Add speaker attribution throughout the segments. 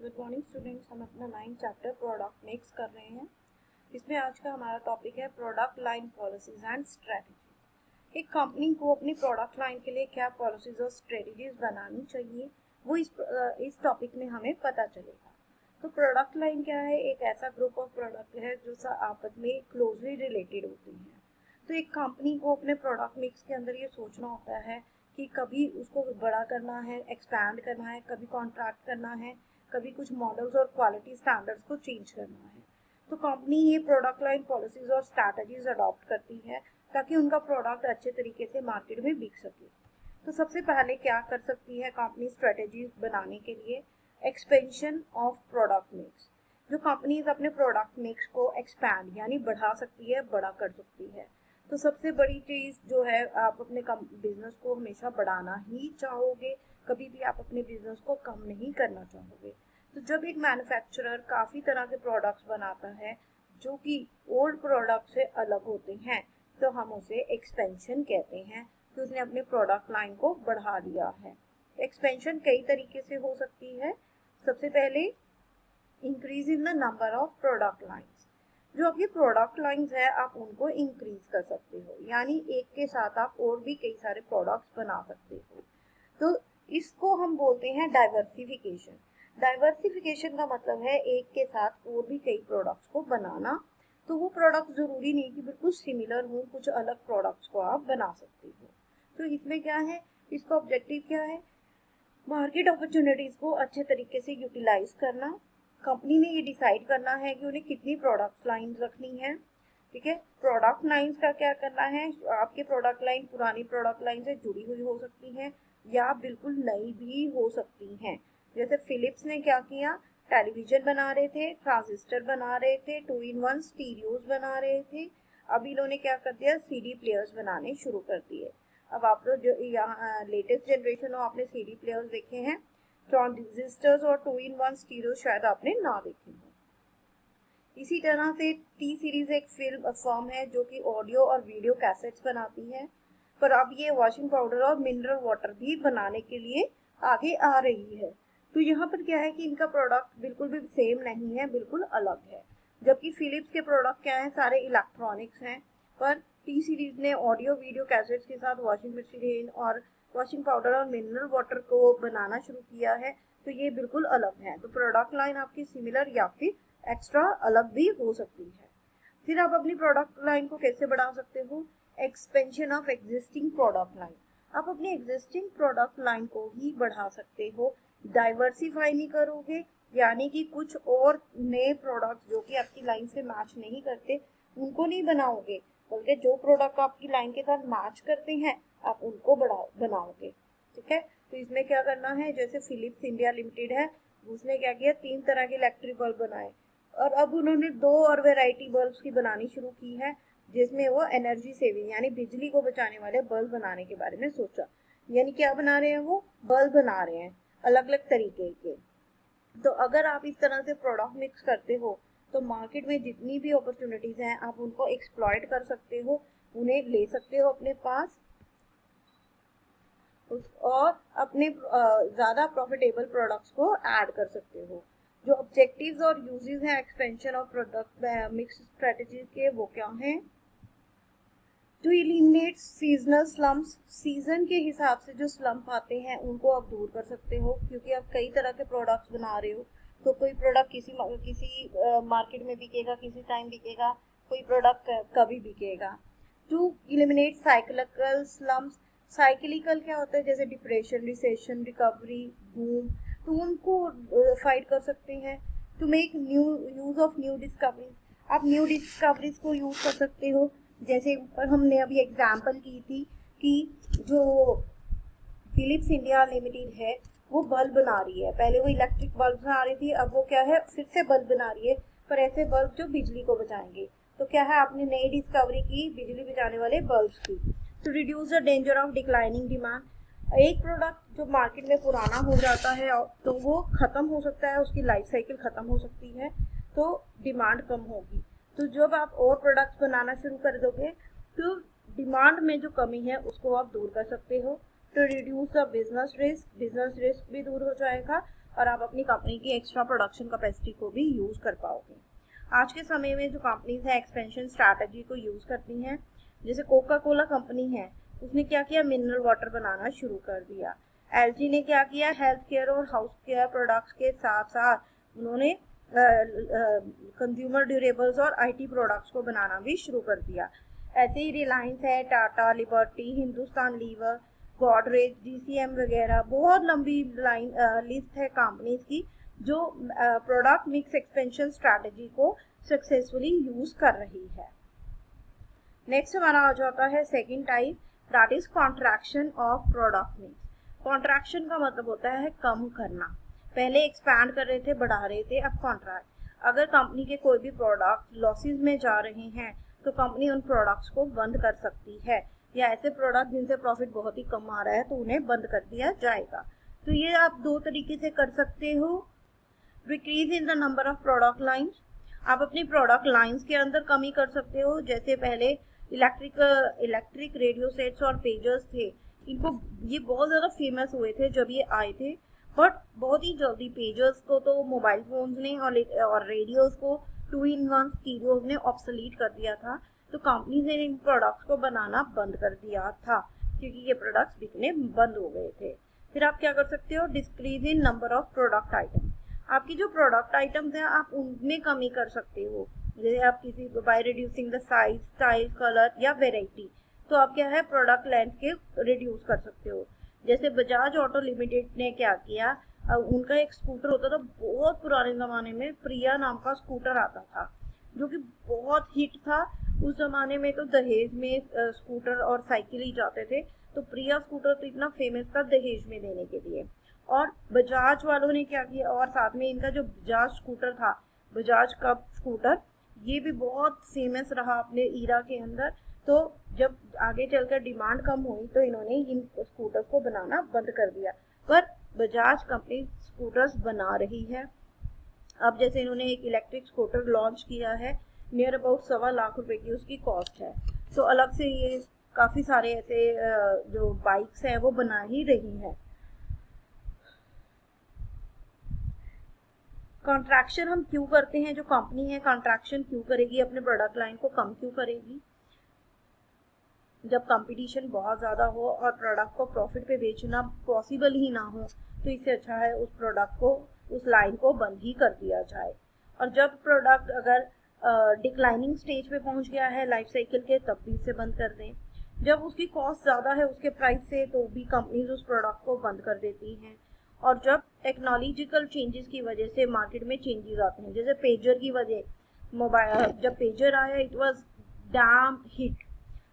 Speaker 1: Good morning students. हम अपना 9 chapter product mix कर रहे हैं। इसमें आज का हमारा टॉपिक है product line policies and strategy. एक कंपनी को अपनी प्रोडक्ट लाइन के लिए क्या पॉलिसीज और स्ट्रेटजीज बनानी चाहिए वो इस टॉपिक में हमें पता चलेगा। तो प्रोडक्ट लाइन क्या है? एक ऐसा ग्रुप ऑफ प्रोडक्ट है जो आपस में क्लोजली रिलेटेड होती हैं। तो एक कंपनी को अपने प्रोडक्ट मिक्स के अंदर ये सोचना होता है कि कभी उसको बड़ा करना है, एक्सपैंड करना है, कभी कॉन्ट्रैक्ट करना है, कभी कुछ मॉडल्स और क्वालिटी स्टैंडर्ड्स को चेंज करना है। तो कंपनी ये प्रोडक्ट लाइन पॉलिसीज और स्ट्रैटेजीज अडॉप्ट करती है ताकि उनका प्रोडक्ट अच्छे तरीके से मार्केट में बिक सके। तो सबसे पहले क्या कर सकती है कंपनी स्ट्रेटेजीज बनाने के लिए? Expansion of product mix. जो कंपनीज अपने प्रोडक्ट मिक्स को एक्सपैंड यानी बढ़ा सकती है, बड़ा कर सकती है। तो सबसे बड़ी चीज़ जो है, आप अपने बिजनेस को हमेशा बढ़ाना ही चाहोगे, कभी भी आप अपने बिजनेस को कम नहीं करना चाहोगे। तो जब एक मैन्युफैक्चरर काफ़ी तरह के प्रोडक्ट्स बनाता है जो कि ओल्ड प्रोडक्ट से अलग होते हैं, तो हम उसे एक्सपेंशन कहते हैं कि उसने अपने प्रोडक्ट लाइन को बढ़ा दिया है। एक्सपेंशन कई तरीके से हो सकती है। सबसे पहले increase in the number of product lines. जो आपकी प्रोडक्ट लाइन्स है आप उनको इंक्रीज कर सकते हो, यानी एक के साथ आप और भी कई सारे प्रोडक्ट्स बना सकते हो। तो इसको हम बोलते हैं डाइवर्सिफिकेशन। डाइवर्सिफिकेशन का मतलब है एक के साथ और भी कई प्रोडक्ट्स को बनाना। तो वो प्रोडक्ट जरूरी नहीं कि बिल्कुल सिमिलर हो, कुछ अलग प्रोडक्ट्स को आप बना सकते हो। तो इसमें क्या है, इसका ऑब्जेक्टिव क्या है? मार्केट अपॉर्चुनिटीज को अच्छे तरीके से यूटिलाइज करना। कंपनी ने ये डिसाइड करना है कि उन्हें कितनी प्रोडक्ट लाइन रखनी है। ठीक है, प्रोडक्ट लाइंस का क्या करना है? आपके प्रोडक्ट लाइन पुरानी प्रोडक्ट लाइन से जुड़ी हुई हो सकती है या बिल्कुल नई भी हो सकती हैं। जैसे फिलिप्स ने क्या किया, टेलीविजन बना रहे थे, ट्रांजिस्टर बना रहे थे, 2-in-1 स्टीरियोज बना रहे थे। अब इन्होंने क्या कर दिया, सीडी प्लेयर्स बनाने शुरू कर दिए। अब आप लोग जो यहाँ लेटेस्ट जनरेशन हो, आपने सीडी प्लेयर्स देखे हैं, ट्रांजिस्टर्स और 2-in-1 स्टीरियो शायद आपने ना देखे हो। इसी तरह से टी सीरीज एक फिल्म फर्म है जो कि ऑडियो और वीडियो कैसेट्स बनाती है, पर अब ये वॉशिंग पाउडर और मिनरल वाटर भी बनाने के लिए आगे आ रही है। तो यहाँ पर क्या है कि इनका प्रोडक्ट बिल्कुल भी सेम नहीं है, बिल्कुल अलग है। जबकि फिलिप्स के प्रोडक्ट क्या है, सारे इलेक्ट्रॉनिक्स हैं, पर टी सीरीज ने ऑडियो वीडियो कैसेट्स के साथ वॉशिंग मशीन और वॉशिंग पाउडर और मिनरल वाटर को बनाना शुरू किया है। तो ये बिल्कुल अलग है। तो प्रोडक्ट लाइन आपकी सिमिलर या फिर एक्स्ट्रा अलग भी हो सकती है। फिर आप अपनी प्रोडक्ट लाइन को कैसे बढ़ा सकते हो? Expansion of existing product line. आप अपनी एग्जिस्टिंग प्रोडक्ट लाइन को ही बढ़ा सकते हो, डाइवर्सिफाई नहीं करोगे, यानी कि कुछ और नए प्रोडक्ट जो कि आपकी लाइन से मैच नहीं करते उनको नहीं बनाओगे, बल्कि जो प्रोडक्ट आपकी लाइन के साथ मैच करते हैं आप उनको बनाओगे। ठीक है, तो इसमें क्या करना है, जैसे फिलिप्स इंडिया लिमिटेड है, उसने क्या किया, 3 तरह के इलेक्ट्रिक बल्ब बनाए और अब उन्होंने 2 और वैरायटी बल्ब्स की बनानी शुरू की है, जिसमें वो एनर्जी सेविंग यानी बिजली को बचाने वाले बल्ब बनाने के बारे में सोचा। यानी क्या बना रहे हैं, वो बल्ब बना रहे हैं अलग अलग तरीके के। तो अगर आप इस तरह से प्रोडक्ट मिक्स करते हो तो मार्केट में जितनी भी अपॉर्चुनिटीज हैं आप उनको एक्सप्लॉइट कर सकते हो, उन्हें ले सकते हो अपने पास और अपने ज़्यादा प्रॉफिटेबल प्रोडक्ट्स को ऐड कर सकते हो। जो ऑब्जेक्टिव्स और यूजेस हैं expansion of product mix strategy के, वो क्या हैं? To eliminate seasonal slumps. Season के हिसाब से जो स्लम्प आते हैं उनको आप दूर कर सकते हो, क्योंकि आप कई तरह के प्रोडक्ट्स बना रहे हो। तो कोई प्रोडक्ट किसी मार्केट में बिकेगा, किसी टाइम बिकेगा, कोई प्रोडक्ट कभी बिकेगा। To eliminate cyclical slumps. Cyclical क्या होता है, जैसे डिप्रेशन, रिसेशन, रिकवरी, बूम, तो उनको फाइट कर सकते हैं। To make new use of new discoveries. आप न्यू डिस्कवरीज को यूज कर सकते हो। जैसे ऊपर हमने अभी एग्जाम्पल की थी कि जो फिलिप्स इंडिया लिमिटेड है वो बल्ब बना रही है। पहले वो इलेक्ट्रिक बल्ब बना रही थी, अब वो क्या है, फिर से बल्ब बना रही है, पर ऐसे बल्ब जो बिजली को बचाएंगे। तो क्या है, आपने नई डिस्कवरी की बिजली बचाने वाले बल्ब की। To reduce the danger of declining demand. एक प्रोडक्ट जो मार्केट में पुराना हो जाता है तो वो खत्म हो सकता है, उसकी लाइफ साइकिल खत्म हो सकती है, तो डिमांड कम होगी। तो जब आप और प्रोडक्ट्स बनाना शुरू कर दोगे तो डिमांड में जो कमी है उसको आप दूर कर सकते हो। To reduce the business risk भी दूर हो जाएगा और आप अपनी कंपनी की एक्स्ट्रा प्रोडक्शन कैपेसिटी को भी यूज़ कर पाओगे। आज के समय में जो कंपनीज है एक्सपेंशन स्ट्रैटेजी को यूज़ करती हैं, जैसे कोका कोला कंपनी है, उसने क्या किया, मिनरल वाटर बनाना शुरू कर दिया। एलजी ने क्या किया, हेल्थ केयर और हाउस केयर प्रोडक्ट्स के साथ साथ उन्होंने कंज्यूमर ड्यूरेबल्स और आईटी प्रोडक्ट्स को बनाना भी शुरू कर दिया। ऐसे ही रिलायंस है, Tata, Liberty, Hindustan Lever, Godrej, GCM वगैरह, बहुत लंबी लिस्ट है कंपनीज की जो प्रोडक्ट मिक्स एक्सपेंशन स्ट्रैटेजी को सक्सेसफुली यूज कर रही है। नेक्स्ट हमारा आ जाता है second type, that is contraction of product mix. Contraction का मतलब होता है कम करना। पहले एक्सपैंड कर रहे थे, बढ़ा रहे थे, अब कॉन्ट्रैक्ट। अगर कंपनी के कोई भी प्रोडक्ट लॉसेस में जा रहे हैं तो कंपनी उन प्रोडक्ट्स को बंद कर सकती है, या ऐसे प्रोडक्ट जिनसे प्रॉफिट बहुत ही कम आ रहा है तो उन्हें बंद कर दिया जाएगा। तो ये आप दो तरीके से कर सकते हो। Decrease in the number of product lines, आप अपनी प्रोडक्ट लाइन्स के अंदर कमी कर सकते हो। जैसे पहले इलेक्ट्रिक रेडियो सेट्स और पेजर्स थे, इनको ये बहुत ज़्यादा फेमस हुए थे जब ये आए थे, बट बहुत ही जल्दी पेजर्स को तो मोबाइल फोन्स ने और रेडियोस को 2-in-1 स्टीरियोज ने ऑब्सोलीट कर दिया था। तो कंपनी ने इन प्रोडक्ट्स को बनाना बंद कर दिया था क्योंकि ये प्रोडक्ट्स बिकने बंद हो गए थे। फिर आप क्या कर सकते हो, decrease in number of product item. आपकी जो प्रोडक्ट आइटम्स हैं आप उनमें कमी कर सकते हो। जैसे आप किसी by reducing the size, style, colour या वेराइटी, तो आप क्या है, प्रोडक्ट लेंथ के रिड्यूस कर सकते हो। जैसे बजाज ऑटो लिमिटेड ने क्या किया, उनका एक स्कूटर होता था, बहुत पुराने ज़माने में प्रिया नाम का स्कूटर आता था जो कि बहुत हिट था। उस ज़माने में तो दहेज में स्कूटर और साइकिल ही जाते थे, तो प्रिया स्कूटर तो इतना फेमस था दहेज में देने के लिए। और बजाज वालों ने क्या किया, और साथ में इनका जो बजाज स्कूटर था, बजाज कप स्कूटर, ये भी बहुत फेमस रहा अपने ईरा के अंदर। तो जब आगे चलकर डिमांड कम हुई तो इन्होंने इन स्कूटर्स को बनाना बंद कर दिया, पर बजाज कंपनी स्कूटर्स बना रही है। अब जैसे इन्होंने एक इलेक्ट्रिक स्कूटर लॉन्च किया है, नियर अबाउट 1.25 लाख रुपए की उसकी कॉस्ट है। तो अलग से ये काफ़ी सारे ऐसे जो बाइक्स हैं वो बना ही रही है। कॉन्ट्रैक्शन हम क्यों करते हैं, जो कंपनी है कॉन्ट्रैक्शन क्यों करेगी, अपने प्रोडक्ट लाइन को कम क्यों करेगी? जब कंपटीशन बहुत ज़्यादा हो और प्रोडक्ट को प्रॉफिट पे बेचना पॉसिबल ही ना हो, तो इससे अच्छा है उस प्रोडक्ट को, उस लाइन को बंद ही कर दिया जाए। और जब प्रोडक्ट अगर डिक्लाइनिंग स्टेज पे पहुंच गया है लाइफ साइकिल के, तब भी इसे बंद कर दें। जब उसकी कॉस्ट ज़्यादा है उसके प्राइस से, तो भी कंपनीज उस प्रोडक्ट को बंद कर देती हैं। और जब टेक्नोलॉजिकल चेंजेस की वजह से मार्केट में चेंजेस आते हैं, जैसे पेजर की वजह, मोबाइल जब पेजर आया इट वाज डैम हिट,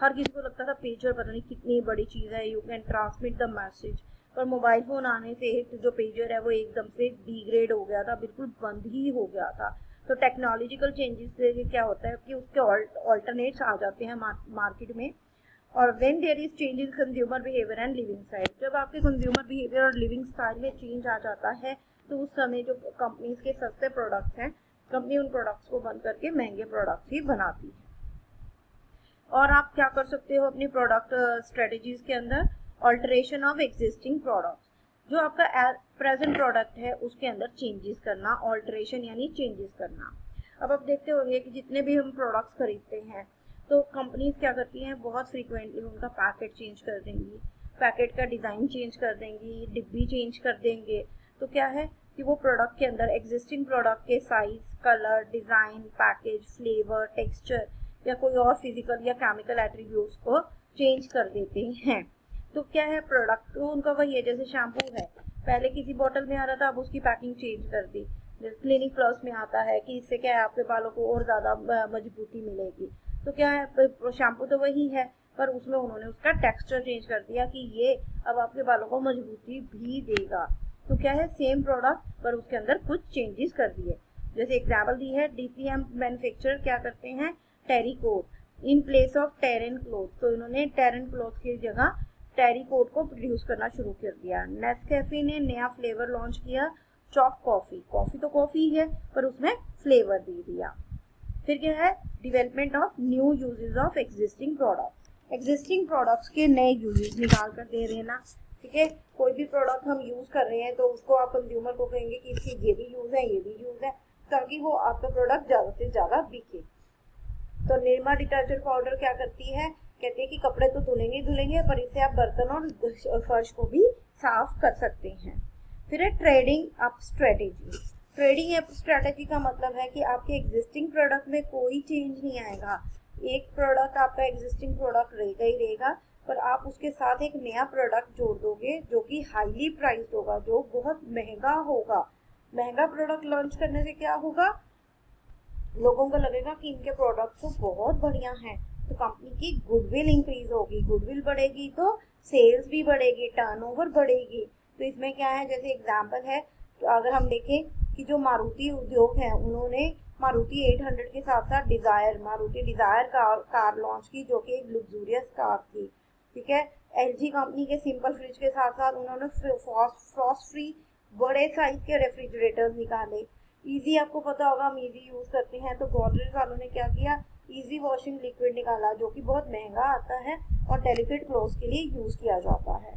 Speaker 1: हर किसी को लगता था पेजर पता नहीं कितनी बड़ी चीज़ है, you can transmit the message. पर मोबाइल फ़ोन आने से जो पेजर है वो एकदम से डिग्रेड हो गया था, बिल्कुल बंद ही हो गया था। तो टेक्नोलॉजिकल चेंजेस से क्या होता है कि उसके ऑल्टरनेट्स आ जाते हैं मार्केट में। और when there is change in consumer behaviour and living style, जब आपके कंज्यूमर बिहेवियर और लिविंग स्टाइल में चेंज आ जाता है तो उस समय जो कंपनीज के सस्ते प्रोडक्ट्स हैं, कंपनी उन प्रोडक्ट्स को बंद करके महंगे प्रोडक्ट्स ही बनाती है। और आप क्या कर सकते हो अपनी प्रोडक्ट स्ट्रेटजीज के अंदर, ऑल्टरेशन ऑफ एग्जिस्टिंग प्रोडक्ट्स, जो आपका प्रेजेंट प्रोडक्ट है उसके अंदर चेंजेस करना, ऑल्टरेशन यानी चेंजेस करना। अब आप देखते होंगे कि जितने भी हम प्रोडक्ट्स खरीदते हैं तो कंपनीज क्या करती हैं, बहुत फ्रीक्वेंटली उनका पैकेट चेंज कर देंगी, पैकेट का डिज़ाइन चेंज कर देंगी, डिब्बी चेंज कर देंगे। तो क्या है कि वो प्रोडक्ट के अंदर एग्जिस्टिंग प्रोडक्ट के size, colour, design, package, flavour, texture या कोई और फिजिकल या केमिकल एट्रीब्यूट्स को चेंज कर देते हैं। तो क्या है, प्रोडक्ट तो उनका वही है, जैसे शैम्पू है, पहले किसी बॉटल में आ रहा था, अब उसकी पैकिंग चेंज कर दी। जैसे क्लिनिक प्लस में आता है कि इससे क्या है आपके बालों को और ज़्यादा मजबूती मिलेगी। तो क्या है, शैम्पू तो वही है पर उसमें उन्होंने उसका टेक्सचर चेंज कर दिया कि ये अब आपके बालों को मजबूती भी देगा। तो क्या है, सेम प्रोडक्ट पर उसके अंदर कुछ चेंजेस कर दिए। जैसे एग्जाम्पल दी है, DCM मैन्युफैक्चरर क्या करते हैं, terrycot in place of terrain cloth, तो इन्होंने टेरन क्लोथ की जगह टेरिकोट को प्रोड्यूस करना शुरू कर दिया। नेस्कैफे ने नया फ्लेवर लॉन्च किया, चॉक कॉफ़ी, कॉफ़ी तो कॉफ़ी है पर उसमें फ्लेवर दे दिया। फिर क्या है, development of new uses of existing products, existing products के नए यूजेस निकाल कर दे देना, ठीक है। कोई भी प्रोडक्ट हम यूज़ कर रहे हैं तो उसको आप कंज्यूमर को कहेंगे कि इसकी ये भी यूज़ है, ये भी यूज़ है, ताकि वो आपका प्रोडक्ट ज़्यादा से ज़्यादा बिके। तो निरमा डिटर्जेंट पाउडर क्या करती है, कहती है कि कपड़े तो धुलेंगे पर इससे आप बर्तन और फर्श को भी साफ कर सकते हैं। फिर है trading up strategy. Trading up strategy का मतलब है कि आपके एग्जिस्टिंग प्रोडक्ट में कोई चेंज नहीं आएगा। एक प्रोडक्ट आपका एग्जिस्टिंग प्रोडक्ट रहेगा ही रहेगा, पर आप उसके साथ एक नया प्रोडक्ट जोड़ दोगे जो कि हाईली प्राइस्ड होगा, जो बहुत महंगा होगा। महंगा प्रोडक्ट लॉन्च करने से क्या होगा, लोगों को लगेगा कि इनके प्रोडक्ट तो बहुत बढ़िया हैं, तो कंपनी की गुडविल इंक्रीज होगी, गुडविल बढ़ेगी तो सेल्स भी बढ़ेगी, टर्नओवर बढ़ेगी। तो इसमें क्या है, जैसे एग्जांपल है, तो अगर हम देखें कि जो मारुति उद्योग है उन्होंने मारुति 800 के साथ साथ मारुति डिजायर कार लॉन्च की, जो कि एक लग्जूरियस कार थी। ठीक है, एलजी कंपनी के सिंपल फ्रिज के साथ साथ उन्होंने फ्रॉस्ट फ्री बड़े साइज के रेफ्रिजरेटर्स निकाले। इजी, आपको पता होगा हम इजी यूज करते हैं, तो गोदरेज वालों ने क्या किया, इजी वॉशिंग लिक्विड निकाला, जो कि बहुत महंगा आता है और डेलिकेट क्लोथ्स के लिए यूज किया जाता है।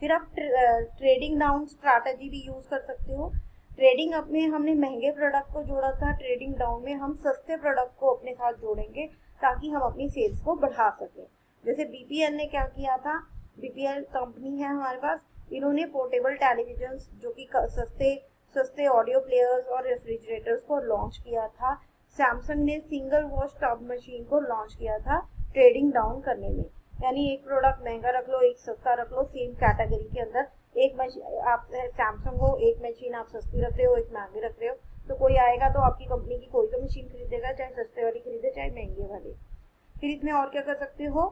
Speaker 1: फिर आप ट्रेडिंग डाउन स्ट्रैटेजी भी यूज कर सकते हो। ट्रेडिंग अप में हमने महंगे प्रोडक्ट को जोड़ा था, ट्रेडिंग डाउन में हम सस्ते प्रोडक्ट को अपने साथ जोड़ेंगे ताकि हम अपनी सेल्स को बढ़ा सकें। जैसे बीपीएल ने क्या किया था, बीपीएल कंपनी है हमारे पास, इन्होंने पोर्टेबल टेलीविजन जो कि सस्ते ऑडियो प्लेयर्स और रेफ्रिजरेटर्स को लॉन्च किया था। सैमसंग ने सिंगल वॉश टब मशीन को लॉन्च किया था ट्रेडिंग डाउन करने में, यानी एक प्रोडक्ट महंगा रख लो, एक सस्ता रख लो, सेम कैटेगरी के अंदर। एक मशीन आप सैमसंग हो, एक मशीन आप सस्ती रख रहे हो, एक महंगी रख रहे हो, तो कोई आएगा तो आपकी कंपनी की कोई तो मशीन खरीदेगा, चाहे सस्ते वाली खरीदे चाहे महंगे वाली। फिर इसमें और क्या कर सकते हो,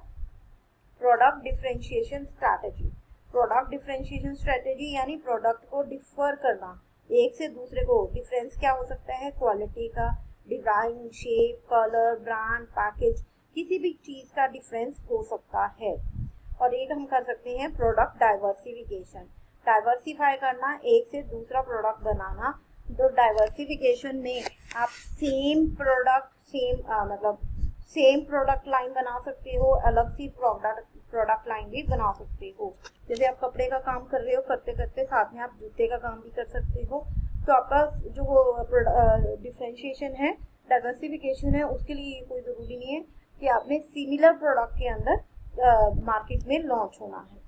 Speaker 1: product differentiation strategy. Product differentiation strategy यानी प्रोडक्ट को डिफर करना एक से दूसरे को। डिफरेंस क्या हो सकता है, क्वालिटी का, design, shape, colour, brand, package, किसी भी चीज का डिफरेंस हो सकता है। और एक हम कर सकते हैं प्रोडक्ट डाइवर्सिफिकेशन, डाइवर्सिफाई करना, एक से दूसरा प्रोडक्ट बनाना। तो डाइवर्सिफिकेशन में आप सेम प्रोडक्ट लाइन बना सकते हो, अलग सी प्रोडक्ट लाइन भी बना सकते हो। जैसे आप कपड़े का काम कर रहे हो, करते करते साथ में आप जूते का काम भी कर सकते हो। तो आपका जो डिफरेंशिएशन है, डाइवर्सिफिकेशन है, उसके लिए कोई ज़रूरी नहीं है कि आपने सिमिलर प्रोडक्ट के अंदर मार्केट में लॉन्च होना है।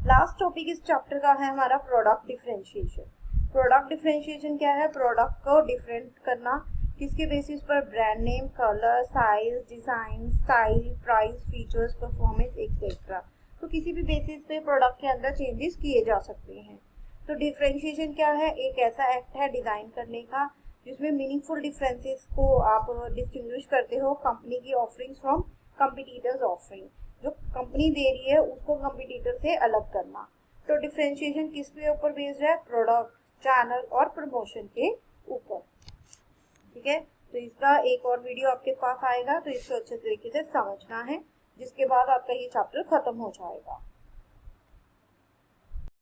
Speaker 1: लास्ट टॉपिक इस चैप्टर का है हमारा प्रोडक्ट डिफरेंशिएशन। प्रोडक्ट डिफरेंशिएशन क्या है, प्रोडक्ट को डिफरेंट करना, किसके बेसिस पर, brand name, colour, size, design, style, price, features, performance etcetera. तो किसी भी बेसिस पे प्रोडक्ट के अंदर चेंजेस किए जा सकते हैं। तो डिफरेंशिएशन क्या है, एक ऐसा एक्ट है डिजाइन करने का जिसमें मीनिंगफुल डिफरेंसेस को आप डिस्टिंग्विश करते हो कंपनी की ऑफरिंग्स फ्रॉम कंपिटिटर्स ऑफरिंग। जो कंपनी दे रही है उसको कंपिटिटर से अलग करना। तो डिफरेंशिएशन किस पे ऊपर बेस्ड है, प्रोडक्ट, चैनल और प्रमोशन के ऊपर। ठीक है, तो इसका एक और वीडियो आपके पास आएगा, तो इसको अच्छे तरीके से समझना है, जिसके बाद आपका ये चैप्टर खत्म हो जाएगा।